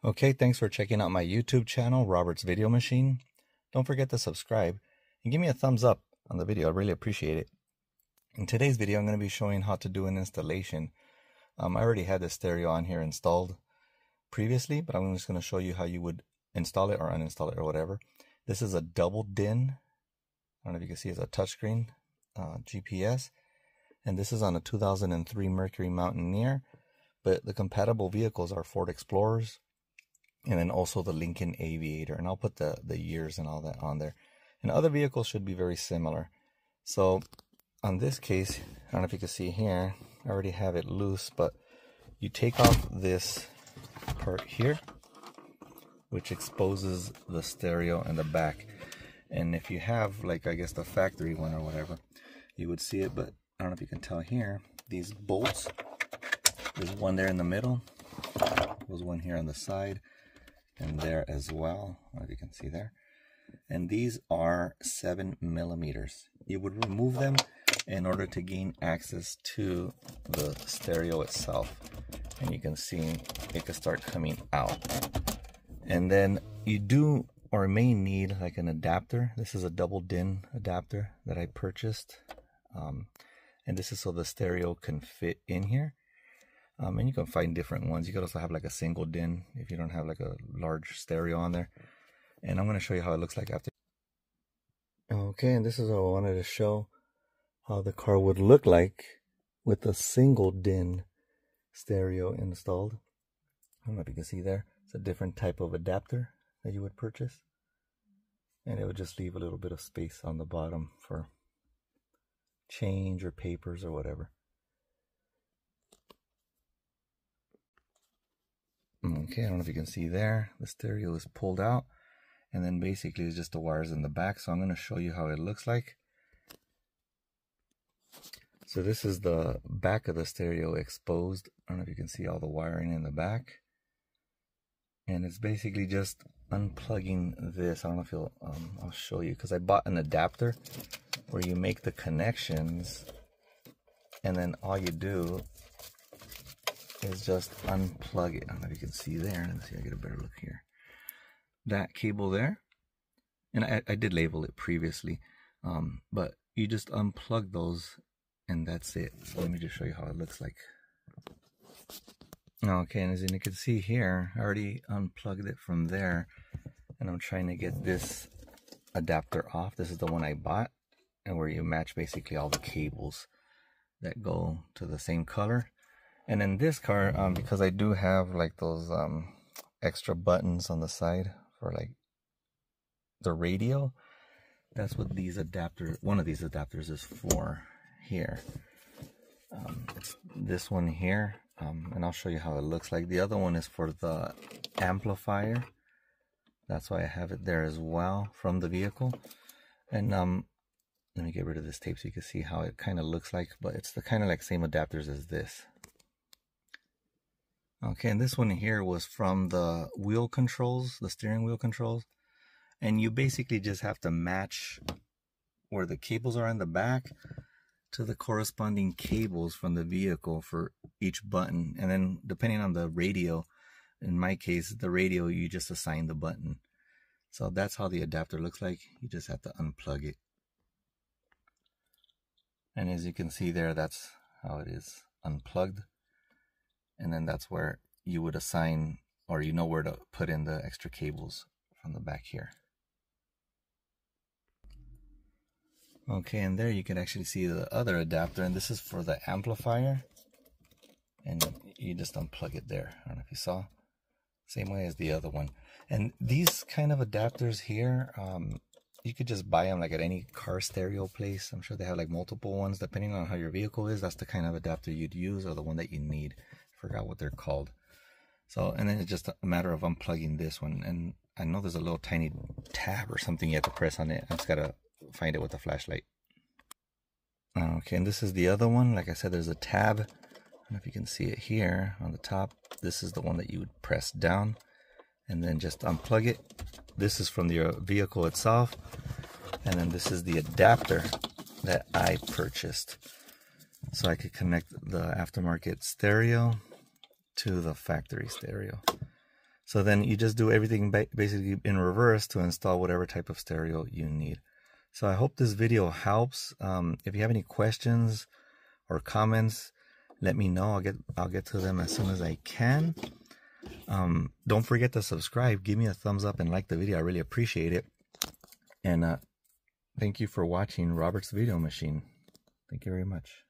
Okay, thanks for checking out my YouTube channel, Robert's Video Machine. Don't forget to subscribe and give me a thumbs up on the video. I really appreciate it. In today's video, I'm going to be showing how to do an installation. I already had the stereo on here installed previously, but I'm just going to show you how you would install it or uninstall it or whatever. This is a double DIN. I don't know if you can see it's a touchscreen GPS. And this is on a 2003 Mercury Mountaineer. But the compatible vehicles are Ford Explorers and then also the Lincoln Aviator. And I'll put the years and all that on there. And other vehicles should be very similar. So on this case, I don't know if you can see here, I already have it loose, but you take off this part here, which exposes the stereo and the back. And if you have, like, I guess the factory one or whatever, you would see it, but I don't know if you can tell here, these bolts, there's one there in the middle, there's one here on the side, and there as well. I don't know if you can see there. And these are 7 millimeters. You would remove them in order to gain access to the stereo itself. And you can see it can start coming out. And then you do or may need like an adapter. This is a double DIN adapter that I purchased. And this is so the stereo can fit in here. And you can find different ones. You could also have like a single DIN if you don't have like a large stereo on there. And I'm going to show you how it looks like after. Okay, and this is what I wanted to show, how the car would look like with a single DIN stereo installed. I don't know if you can see there. It's a different type of adapter that you would purchase. And it would just leave a little bit of space on the bottom for change or papers or whatever. Okay, I don't know if you can see there. The stereo is pulled out. And then basically it's just the wires in the back. So I'm going to show you how it looks like. So this is the back of the stereo exposed. I don't know if you can see all the wiring in the back. And it's basically just unplugging this. I don't know if you'll, I'll show you, because I bought an adapter where you make the connections and then all you do is just unplug it. I don't know if you can see there. Let me see, I get a better look here. That cable there, and I did label it previously, but you just unplug those and that's it. So let me just show you how it looks like. Okay, and as you can see here, I already unplugged it from there, and I'm trying to get this adapter off. This is the one I bought, and where you match basically all the cables that go to the same color. And in this car, because I do have like those extra buttons on the side for like the radio, that's what these adapters, one of these adapters is for here. It's this one here, and I'll show you how it looks like. The other one is for the amplifier. That's why I have it there as well from the vehicle. And let me get rid of this tape so you can see how it kind of looks like, but it's the kind of like same adapters as this. Okay, and this one here was from the wheel controls, the steering wheel controls. And you basically just have to match where the cables are in the back to the corresponding cables from the vehicle for each button. And then depending on the radio, in my case, the radio, you just assign the button. So that's how the adapter looks like. You just have to unplug it. And as you can see there, that's how it is unplugged. And then that's where you would assign, or you know where to put in the extra cables from the back here. Okay, and there you can actually see the other adapter, and this is for the amplifier. And you just unplug it there. I don't know if you saw. Same way as the other one. And these kind of adapters here, you could just buy them like at any car stereo place. I'm sure they have like multiple ones depending on how your vehicle is. That's the kind of adapter you'd use, or the one that you need. Forgot what they're called. So, and then it's just a matter of unplugging this one. And I know there's a little tiny tab or something you have to press on it. I just gotta find it with a flashlight. Okay, and this is the other one. Like I said, there's a tab. I don't know if you can see it here on the top. This is the one that you would press down and then just unplug it. This is from your vehicle itself. And then this is the adapter that I purchased. So I could connect the aftermarket stereo to the factory stereo. So then you just do everything basically in reverse to install whatever type of stereo you need. So I hope this video helps. If you have any questions or comments, let me know. I'll get to them as soon as I can. Don't forget to subscribe. Give me a thumbs up and like the video. I really appreciate it. And thank you for watching Robert's Video Machine. Thank you very much.